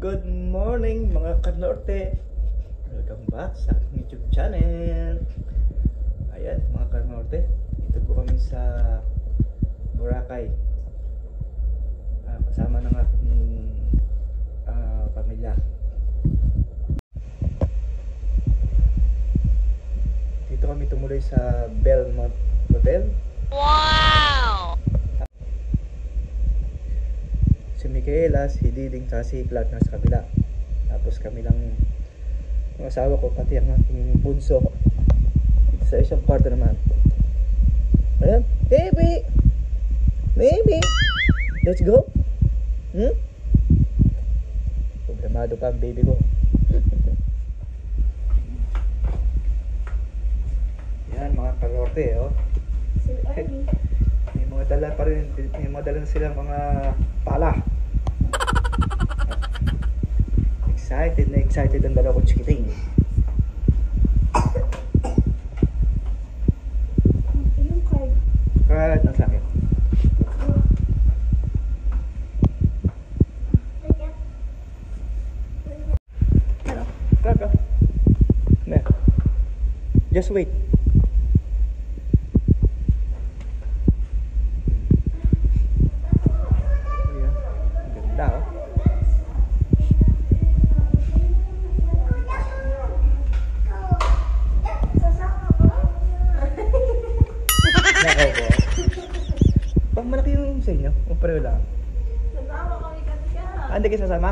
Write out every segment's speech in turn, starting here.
Good morning mga kanorte. Welcome back sa aking YouTube channel. Ayan mga kanorte, dito po kami sa Boracay. Kasama ng aking pamilya. Dito kami tumuloy sa Belmont Hotel. Wow! Si Micaela, si Diding, si Clark nasa kabila. Tapos kami lang yung asawa ko, pati ang aking bunso sa isang kwarto naman. Ayan, baby! Baby! Let's go! Problemado pa ang baby ko. Yan mga kalorte, oh. May mga dala pa rin, may mga dala na silang mga pala. Excited ang dalawa ko chikiting. Yung card. Card na sa akin. Ano? Card ka? Ne. Just wait. Ayan. Ang ganda, oh. Pang malaki yung sa inyo, o pareho lang. Sasama kami kasi ka. Hindi kayo sasama?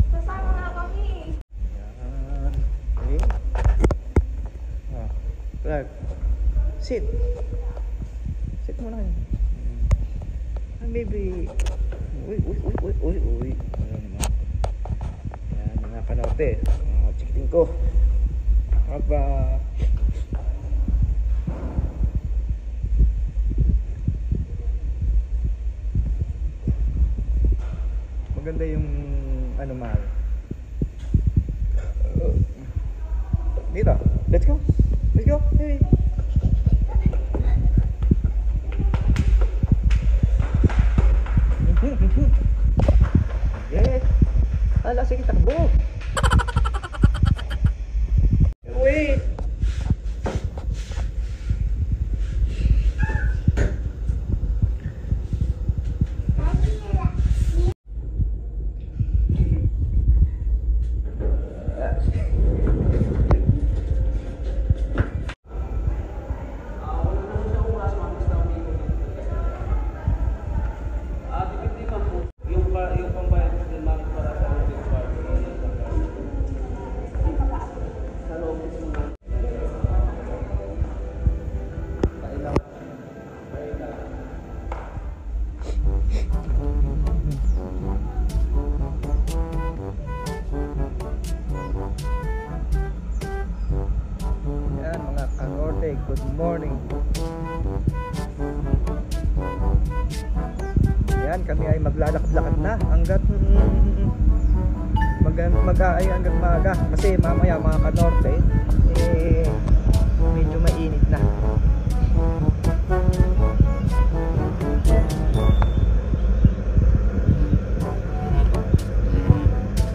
Sasama na kami. Yan. Okay. Clark. Sit. Sit muna kayo. Baby. Uy. Ayan naman. Yan, mga kanote. Chikiting ko. Aba. Maganda yung ano mahal. Dito, let's go. Hey. Yes. Ala, sige, takbo. Wait. Good morning. Yan, kami ay maglalakad-lakad na hanggat hanggang maaga kasi mamaya mga kanorte medyo mainit na.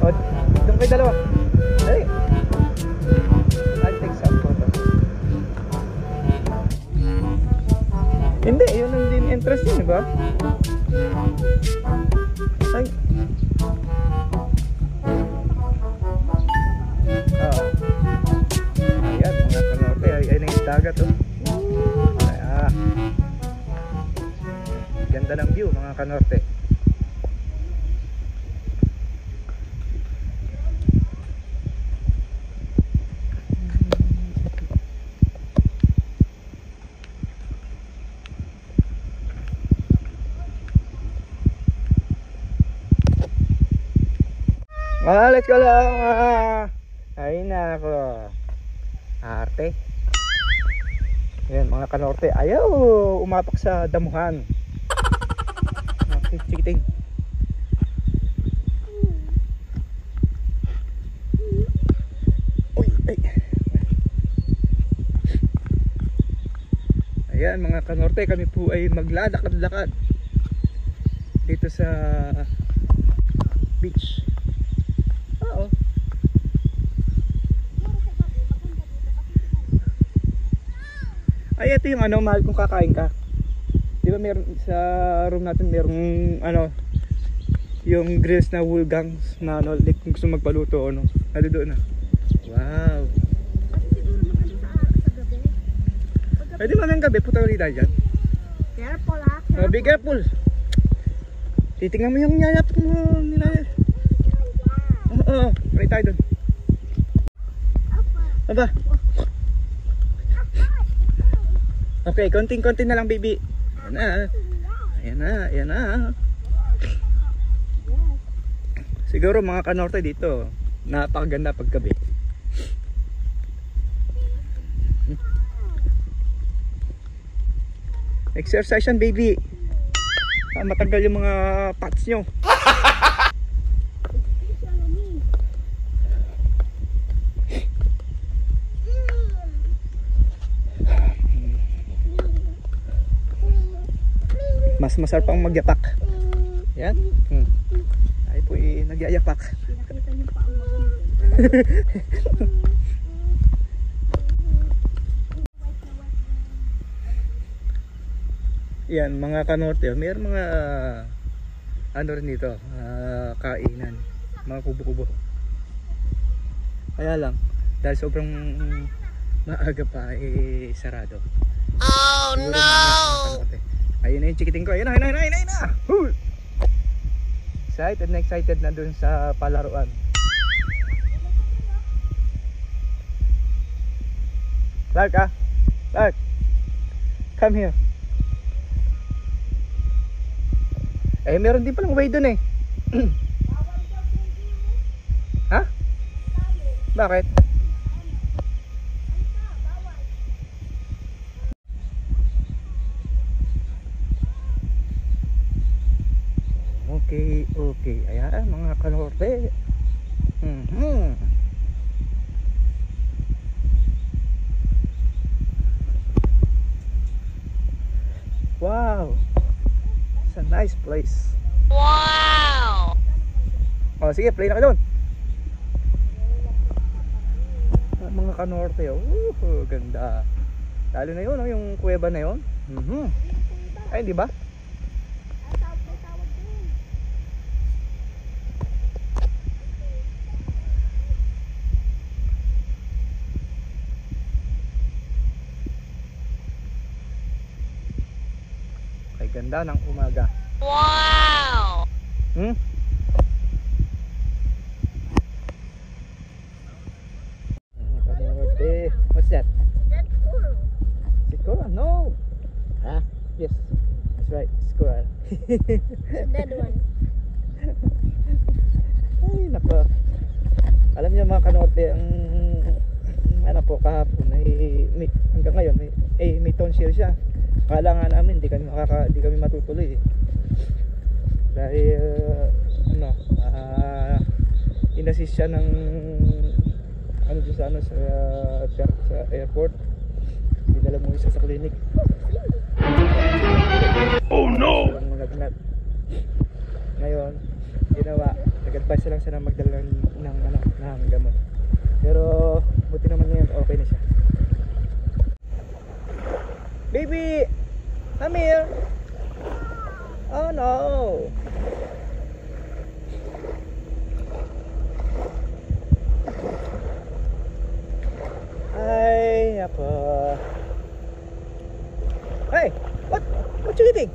O, doon kayo dalawa. Dali. I'll take some photos. Hindi, yun ang din interest yun, diba? Ay. Ayan, mga kanote. Ayan ang dagat, oh. Ayan. Ganda ng view, mga kanorte. Let's go lang. Ay nako. Arte. Ayan mga kanorte. Ayaw umapak sa damuhan. Okay, chikiting. Uy, ay. Ayan mga kanorte, kami po ay maglalakad-lakad dito sa beach. Ay, ito yung ano, mahal kung kakain ka. Di ba meron sa room natin merong ano, yung grills na wulgang na ano, like kung gusto magpaluto ano. Ano doon na. Wow. Pwede mamayang gabi, puta ulit tayo dyan. Careful ha. Be careful. Titingnan mo yung yayap mo nila. Oo, pwede tayo doon. Aba. Okay, konting-konti na lang, baby. Ayan na. Ayan na, ayan na. Siguro mga kanorte dito, napakaganda paggabi. Exercise yan, baby. Matagal yung mga pats nyo. Mas masarap pang magyapak. Yan. Ay po nagyayapak. Pinakita niyo pa ang Yan, mga kanorte, mayroon mga ano rin dito, kainan, mga kubo-kubo. Kaya lang, dahil sobrang maaga pa, sarado. Oh Siguro no! mga kanorte. Ayun na yung chikiting ko, ayun na! Woo! Excited na dun sa palaruan. Clark, Clark, come here. Eh, meron din palang way dun eh. Ha? Bakit? Okay. Ayan, mga kanorte. Wow. It's a nice place. Wow! Oh, sige, play na ka doon. Mga kanorte, ganda. Lalo na yun, yung kuweba na yun. Ay, di ba? Ay, ganda ng umaga. Wow! What's that? That's cool. Squirrel? No. Yes. That's right. Squirrel. The dead one. Ay, nako. Alam niyo mga kanorte, ang ano po kahapon ay hanggang ngayon may tonsil siya. Kala nga namin di kami matutuloy eh. Dahil inassist siya ng sa airport. Dinala mo isa sa clinic. Oh no! Ngayon, ginawa, nag-advise lang siya na magdala ng gamot. Pero buti naman ngayon okay na siya. Baby! Come here! Oh no! Ay, ako. Hey! What you eating?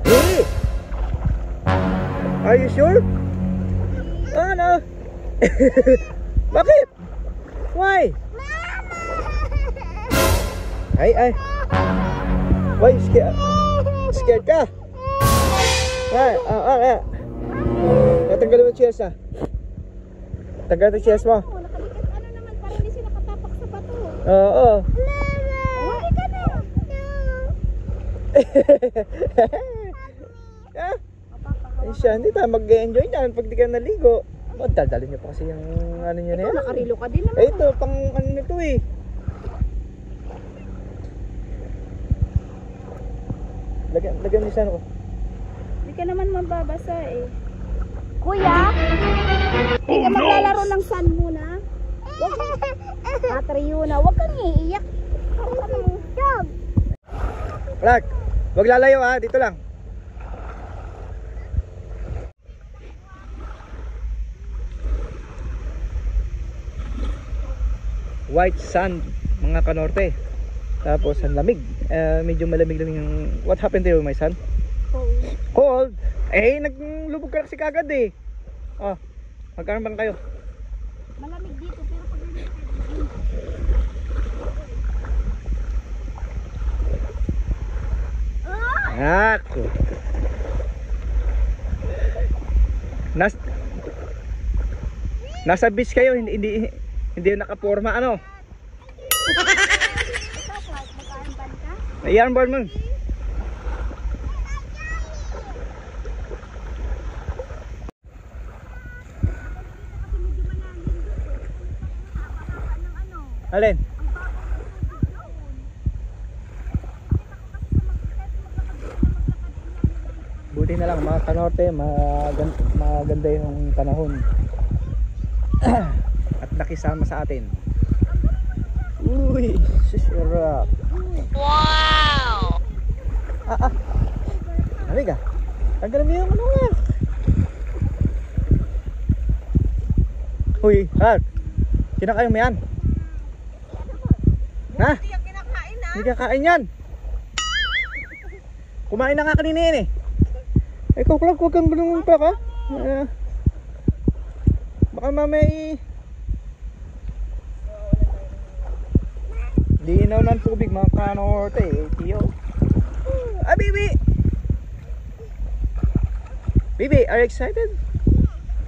Hey! Are you sure? Oh no! Bakit? Why? Ay! Why you scared? Scared ka? Ay! Natanggal mo yung chairs Tanggal yung chairs mo. Nakalikat naman para hindi sila katapak sa bato. Oo. Huli ka na. Ay siya, hindi tayo mag-enjoy dyan pag di ka naligo. Dadalhin niyo pa kasi yung ano nyo na yan. Nakarilo ka din naman. Eh ito, pang ano nito eh. Lagyan niyo sa ano ko. Hindi ka naman mababasa eh. Kuya, hindi ka maglalaro ng sun muna. Huwag Patriona, huwag kang iiyak. Dog. Clark, wag lalayo ha, dito lang. White sand, mga kanorte. Tapos ang lamig. Medyo malamig lang yung... What happened to you, my son? Cold? Eh, naglubog ka kasi kagad eh. Oh, magkaroon ba kayo? Malamig dito pero pag Ako. Nasa beach kayo, hindi nakaporma ano? mag-armband ka? I-armband mo. Alin? Buti na lang mga kanorte, maganda yung panahon. At nakisama sa atin. Uy, sisirap. Wow! Halika. Tanggalin mo yung ano nga. Uy, Clark. Kinakain mo yan? Ha? Hindi yung kinakain na. Hindi kakain yan. Kumain na nga kanina yan eh. Ikaw Clark, huwag kang bulungan pa ka. Baka mamay linaw ng tubig mga kanorte eh, tiyo. Bibi! Bibi, are you excited?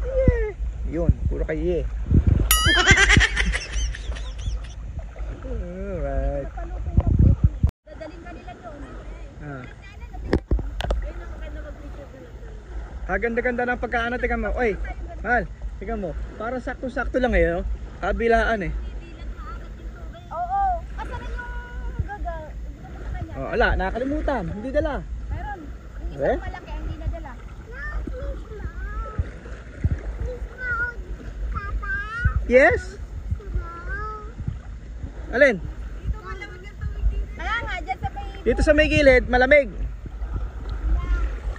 Yeah. Yun, puro kayo yeah. Alright. Dadaling ka nila doon. Ganda-ganda ng pagkaano, tingnan mo. Oy, mahal, tingnan mo. Parang sakto-sakto lang eh, no? Kabilaan eh. Oo. Asan na yung gaga? Oh, ala, nakakalimutan. Hindi dala. Meron. Yung Eh? isang malaki ang hindi nadala. Yes? Alin? Kaya nga, dyan sa may... Dito sa may gilid, malamig.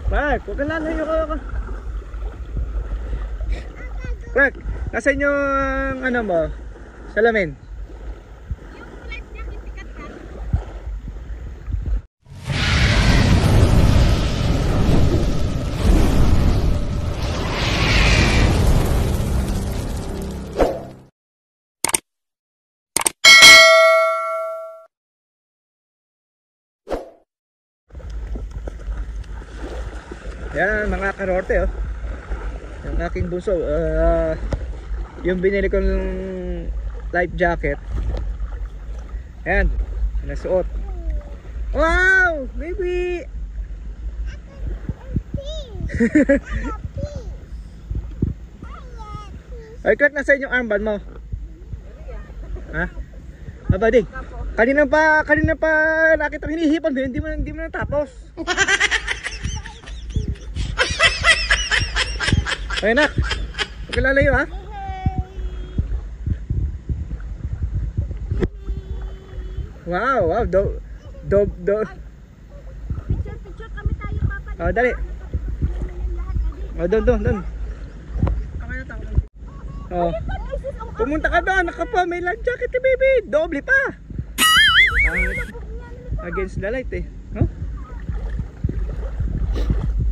Mark, huwag kang lalayo ka. Mark, nasan yung ano mo? Salamin. Yung life jacket, pikat ka. Yan mga kanorte oh. Yung aking bunso yung binili kong life jacket. Yan, nasuot. Wow, baby. Ay, Clark, nasa yung armband mo? Ha? Abadi. Kanina pa nakita hinihipan mo, hindi mo natapos. Ay nak, huwag ka lalayo ha. Wow, wow, Picture kami tayo, Papa. Oh, dali. Oh, doon. Oh. Pumunta ka doon, nakapa, may life jacket eh, baby. Doble pa. Against the light eh. Huh?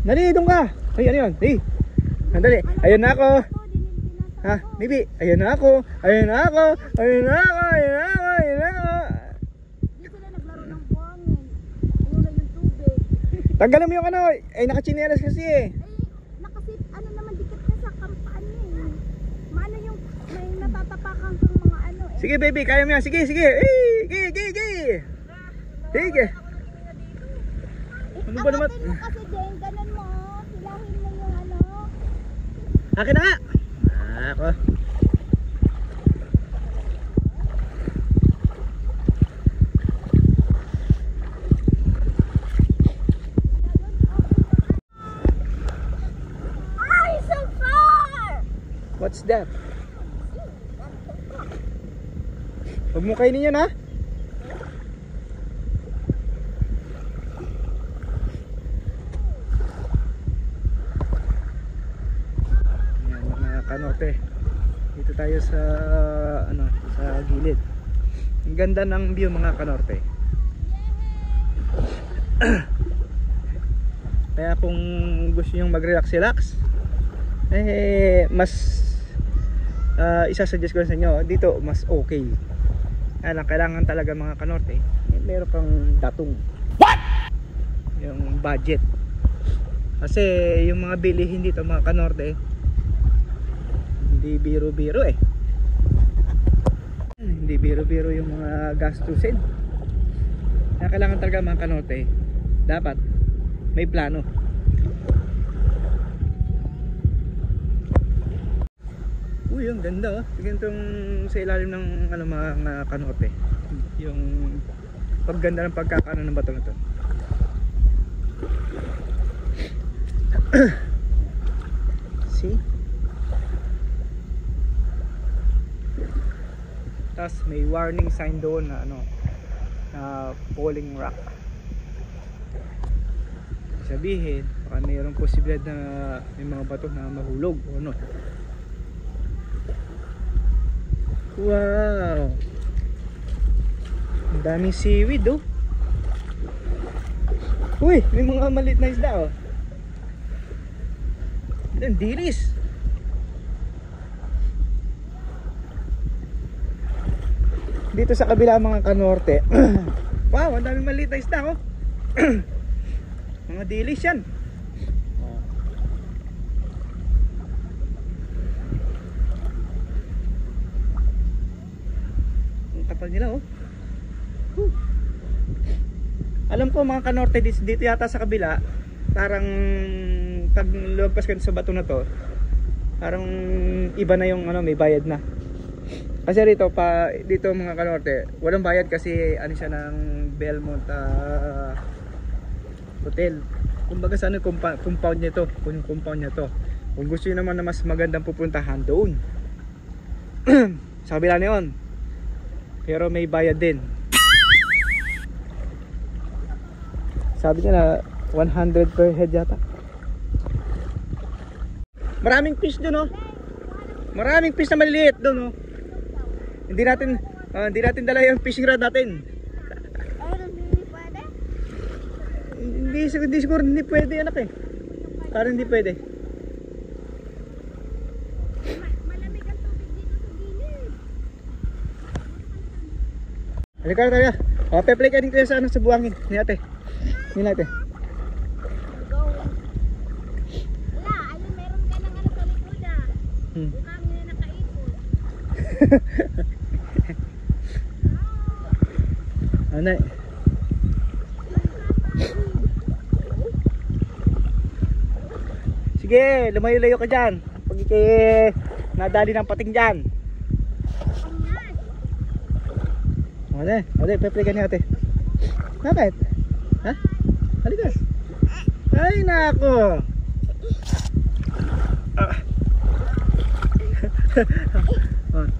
Dali, doon ka. Ay, ano yun? Hey. Sandali, ayun na ako. Ha, baby, ayun na ako. Ayun na ako. Ayun na ako. Ayun na ako. Ayun na ako. Hindi sila naglaro ng buhangin. Ulan ng tubig. Tanggalin mo yung ano. Ay, nakachinelas kasi eh. Ay, nakasip, ano naman, dikit ka sa kampaan niya eh. Maano yung, may natatapakan kang mga ano eh. Sige baby, kaya mo yan. Sige. Sige. Ano ba naman? Agatin mo kasi din, ganun mo. Hilahin mo yung ano. Akin na nga. Ako. Ay, so far! What's that? Huwag mo kainin yun ha. kanorte. Dito tayo sa sa gilid. Ang ganda ng view mga kanorte. Kaya kung gusto niyo mag-relax, mas isasuggest ko sa inyo dito, mas okay. Kaya kailangan talaga mga kanorte, meron kang datong. What? Yung budget. Kasi yung mga bilihin dito mga kanorte, hindi biro-biro Hindi biro-biro yung mga gastusin. Kaya kailangan talaga mga kanorte, dapat may plano. Uy, ang ganda Ganitong sa ilalim ng mga kanorte. Yung pagganda ng pagkakaano ng bato na to. See? Tapos may warning sign doon na falling rock. Sabihin, baka mayroong posibilidad na may mga bato na mahulog o ano. Wow! Ang daming seaweed Uy, may mga maliit na isda Ang dilis. Dito sa kabila mga kanorte. Wow, ang daming maliit na isda mga dilis yan. Ang kapal nila Alam ko mga kanorte, dito yata sa kabila, parang pag lumagpas ka sa bato na to, parang iba na yung may bayad na. Kasi dito mga kanorte, walang bayad kasi siya ng Belmont Hotel. Kumbaga sa compound niya to, kung yung compound niya to. Kung gusto niyo naman na mas magandang pupuntahan doon. Sa kabila na yun. Pero may bayad din. Sabi niya na 100 per head yata. Maraming fish doon Maraming fish na maliliit doon Hindi natin dala yung fishing rod natin. Hindi pwede? Hindi siguro hindi pwede anak Parang hindi pwede. Malamig ang tubig dito sa gilid. Halika tayo. Pe-play ka din tayo sa buhangin ni ate. Ni ate. Go. Wala, ayun meron ka ng sa likod Buhangin na nakaipon. Anay. Sige, lumayo-layo ka dyan. Pag nadali ng pating dyan. Ate, pe-play ka ni ate. Bakit? Ha? Halika. Ay, nako.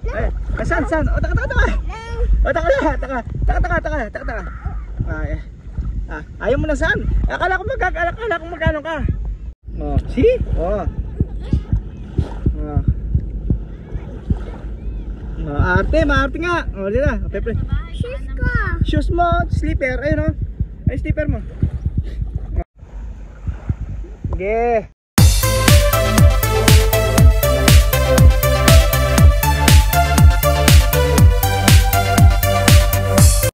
Ay, saan? Taka. Ayaw mo na saan? Akala ko magkano ka. See? Maarte nga. Dito. Shoes ko. Shoes mo, slipper. Ayun Ay, slipper mo. Sige.